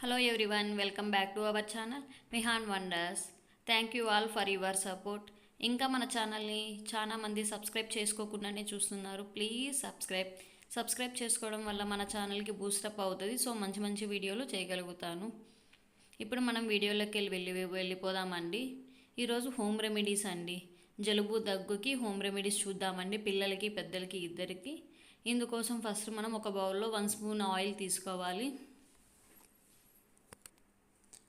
Hello everyone, welcome back to our channel Mihan Wonders. Thank you all for your support. ఇంకా మన ఛానల్ని చాలా మంది సబ్స్క్రైబ్ చేసుకోకుండానే చూస్తున్నారు. ప్లీజ్ సబ్స్క్రైబ్ చేసుకోవడం వల్ల మన ఛానల్కి బూస్టప్ అవుతుంది. సో మంచి మంచి వీడియోలు చేయగలుగుతాను. ఇప్పుడు మనం వీడియోలోకి వెళ్ళిపోదామండి. ఈరోజు హోమ్ రెమెడీస్ అండి. జలుబు దగ్గుకి హోమ్ రెమెడీస్ చూద్దామండి, పిల్లలకి పెద్దలకి ఇద్దరికి. ఇందుకోసం ఫస్ట్ మనం ఒక బౌల్లో 1 స్పూన్ ఆయిల్ తీసుకోవాలి.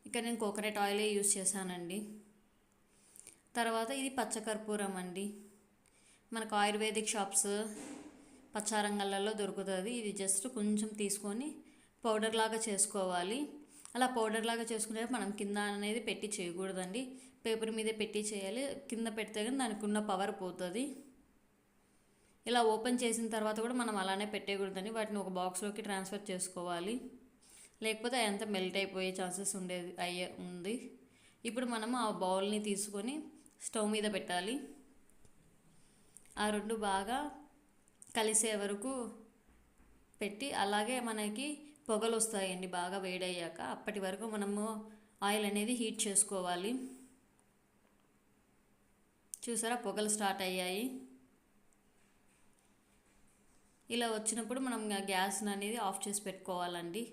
ఇక్కడ నేను కోకోనట్ ఆయిలే యూస్ చేశానండి. తర్వాత ఇది పచ్చకర్పూరం అండి. మనకు ఆయుర్వేదిక్ షాప్స్ పచ్చారంగళ్ళలో దొరుకుతుంది. ఇది జస్ట్ కొంచెం తీసుకొని పౌడర్ లాగా చేసుకోవాలి. అలా పౌడర్ లాగా చేసుకునే మనం కింద అనేది పెట్టి చేయకూడదండి, పేపర్ మీదే పెట్టి చేయాలి. కింద పెడితే కానీ దానికి ఉన్న పవర్ పోతుంది. ఇలా ఓపెన్ చేసిన తర్వాత కూడా మనం అలానే పెట్టేయకూడదండి, వాటిని ఒక బాక్స్లోకి ట్రాన్స్ఫర్ చేసుకోవాలి. లేకపోతే అదంతా మెల్ట్ అయిపోయే ఛాన్సెస్ ఉంది. ఇప్పుడు మనము ఆ బౌల్ని తీసుకొని స్టవ్ మీద పెట్టాలి. ఆ రెండు బాగా కలిసే వరకు పెట్టి, అలాగే మనకి పొగలు వస్తాయండి బాగా వేడయ్యాక. అప్పటి వరకు మనము ఆయిల్ అనేది హీట్ చేసుకోవాలి. చూసారా, పొగలు స్టార్ట్ అయ్యాయి. ఇలా వచ్చినప్పుడు మనం గ్యాస్ అనేది ఆఫ్ చేసి పెట్టుకోవాలండి.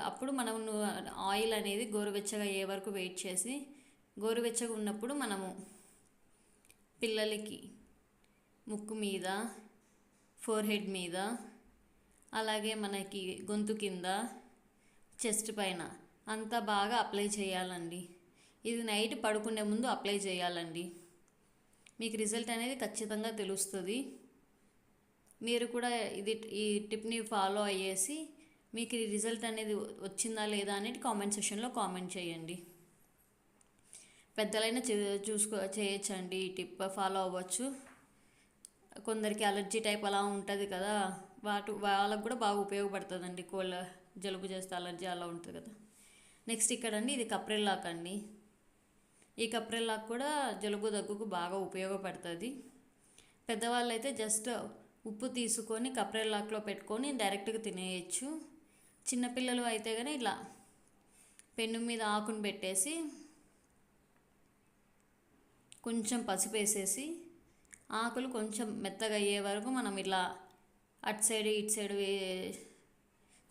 అప్పుడు మనం ఆయిల్ అనేది గోరువెచ్చగా అయ్యే వరకు వెయిట్ చేసి, గోరువెచ్చగా ఉన్నప్పుడు మనము పిల్లలకి ముక్కు మీద, ఫోర్ హెడ్ మీద, అలాగే మనకి గొంతు కింద, చెస్ట్ పైన అంతా బాగా అప్లై చేయాలండి. ఇది నైట్ పడుకునే ముందు అప్లై చేయాలండి. మీకు రిజల్ట్ అనేది ఖచ్చితంగా తెలుస్తుంది. మీరు కూడా ఈ టిప్ని ఫాలో అయ్యేసి మీకు ఈ రిజల్ట్ అనేది వచ్చిందా లేదా అనేది కామెంట్ సెక్షన్లో కామెంట్ చేయండి. పెద్దలైనా చేయొచ్చండి. ఈ టిప్ ఫాలో అవ్వచ్చు. కొందరికి అలర్జీ టైప్ అలా ఉంటుంది కదా, వాళ్ళకు కూడా బాగా ఉపయోగపడుతుందండి. జలుబు చేస్తే అలర్జీ అలా ఉంటుంది కదా. నెక్స్ట్ ఇక్కడండి ఇది కప్రెల్లాక్ అండి. ఈ కప్రెల్లాక్ కూడా జలుబు దగ్గుకు బాగా ఉపయోగపడుతుంది. పెద్దవాళ్ళు అయితే జస్ట్ ఉప్పు తీసుకొని కప్రెల్లాక్లో పెట్టుకొని డైరెక్ట్గా తినేయచ్చు. చిన్నపిల్లలు అయితే కానీ ఇలా పెన్ను మీద ఆకును పెట్టేసి కొంచెం పసుపు వేసేసి, ఆకులు కొంచెం మెత్తగా అయ్యే వరకు మనం ఇలా అటు సైడ్ ఇటు సైడ్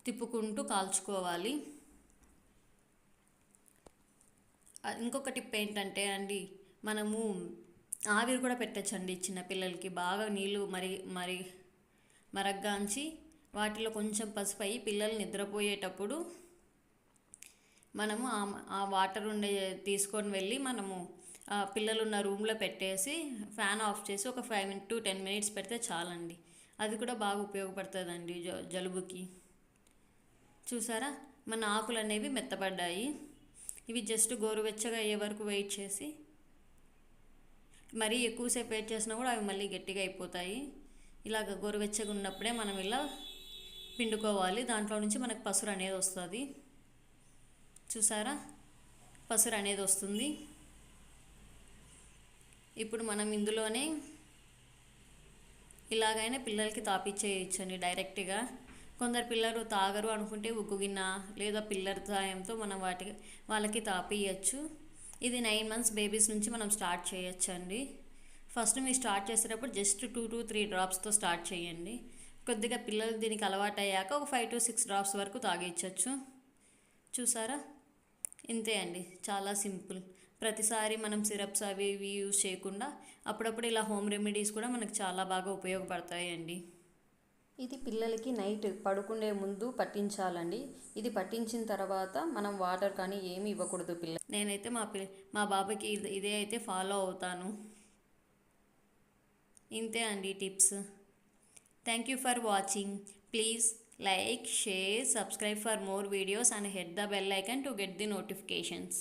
తిప్పుకుంటూ కాల్చుకోవాలి. ఇంకొక టిప్ ఏంటంటే అండి, మనము ఆవిరి కూడా పెట్టచ్చండి. చిన్నపిల్లలకి బాగా నీళ్ళు మరగ్గాంచి వాటిలో కొంచెం పసుపు అయ్యి పిల్లలు నిద్రపోయేటప్పుడు మనము ఆ వాటర్ తీసుకొని వెళ్ళి మనము పిల్లలున్న రూమ్లో పెట్టేసి ఫ్యాన్ ఆఫ్ చేసి ఒక 5 to 10 minutes పెడితే చాలండి. అది కూడా బాగా ఉపయోగపడుతుందండి జలుబుకి. చూసారా, మన ఆకులు అనేవి మెత్తపడ్డాయి. ఇవి జస్ట్ గోరువెచ్చగా అయ్యే వరకు వెయిట్ చేసి, మరీ ఎక్కువసేపు వెయిట్ చేసినా కూడా అవి మళ్ళీ గట్టిగా అయిపోతాయి. ఇలాగ గోరువెచ్చగా ఉన్నప్పుడే మనం ఇలా పిండుకోవాలి. దాంట్లో నుంచి మనకు పసురు అనేది వస్తుంది. చూసారా, పసురు అనేది వస్తుంది. ఇప్పుడు మనం ఇందులోనే ఇలాగైనా పిల్లలకి తాపిచ్చేయచ్చండి డైరెక్ట్గా. కొందరు పిల్లలు తాగరు అనుకుంటే ఉగ్గు గిన్నె లేదా పిల్లర్ సాయంతో మనం వాళ్ళకి తాపియచ్చు. ఇది 9 months బేబీస్ నుంచి మనం స్టార్ట్ చేయొచ్చండి. ఫస్ట్ మీరు స్టార్ట్ చేసేటప్పుడు జస్ట్ 2 to 3 drops స్టార్ట్ చేయండి. కొద్దిగా పిల్లలు దీనికి అలవాటు అయ్యాక ఒక 5 to 6 drops వరకు తాగించవచ్చు. చూసారా, ఇంతే అండి, చాలా సింపుల్. ప్రతిసారి మనం సిరప్స్ అవి ఇవి యూజ్ చేయకుండా అప్పుడప్పుడు ఇలా హోమ్ రెమెడీస్ కూడా మనకు చాలా బాగా ఉపయోగపడతాయండి. ఇది పిల్లలకి నైట్ పడుకునే ముందు పట్టించాలండి. ఇది పట్టించిన తర్వాత మనం వాటర్ కానీ ఏమి ఇవ్వకూడదు నేనైతే మా బాబాకి ఇదే అయితే ఫాలో అవుతాను. ఇంతే అండి tips. Thank you for watching. Please like, share, subscribe for more videos and hit the bell icon to get the notifications.